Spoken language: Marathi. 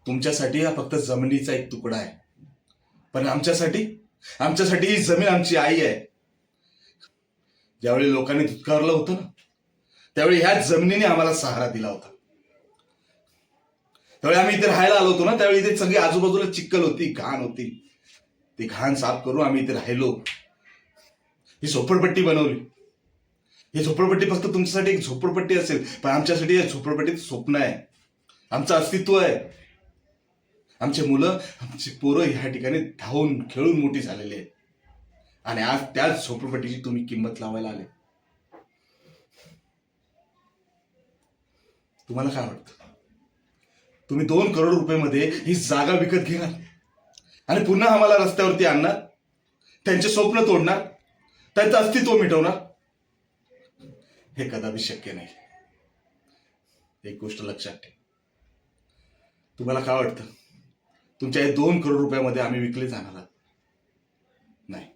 तुमच्यासाठी हा फक्त जमिनीचा एक तुकडा आहे, पण आमच्यासाठी ही जमीन आमची आई आहे. ज्यावेळी लोकांनी धुतकारलं होतं ना, त्यावेळी ह्या जमिनीने आम्हाला सहारा दिला होता. त्यावेळी आम्ही इथे राहायला आलो होतो ना, त्यावेळी इथे सगळी आजूबाजूला चिखल होती, घाण होती. ती घाण साफ करून आम्ही इथे राहिलो. ही झोपडपट्टी बनवली. ही झोपडपट्टी फक्त तुमच्यासाठी एक झोपडपट्टी असेल, पण आमच्यासाठी या झोपडपट्टीत स्वप्न आहे, आमचं अस्तित्व आहे. आमचे मुलं, आमची पोरं ह्या ठिकाणी धावून खेळून मोठी झालेली आहेत, आणि आज त्याच झोपडपट्टीची तुम्ही किंमत लावायला आले. तुम्हाला काय वाटतं? तुम्ही 2 करोड रुपये ही जागा विकत घेणार आणि पुन्हा आम्हाला रस्त्यावरती आणणार, त्यांचे स्वप्न तोडणार, त्यांचं अस्तित्व मिटवणार? हे कदापि शक्य नाही. एक गोष्ट लक्षात ठेव. तुम्हाला काय वाटतं? तुमच्या 2 करोड रुपयामध्ये आम्ही विकले जाणार? नाही.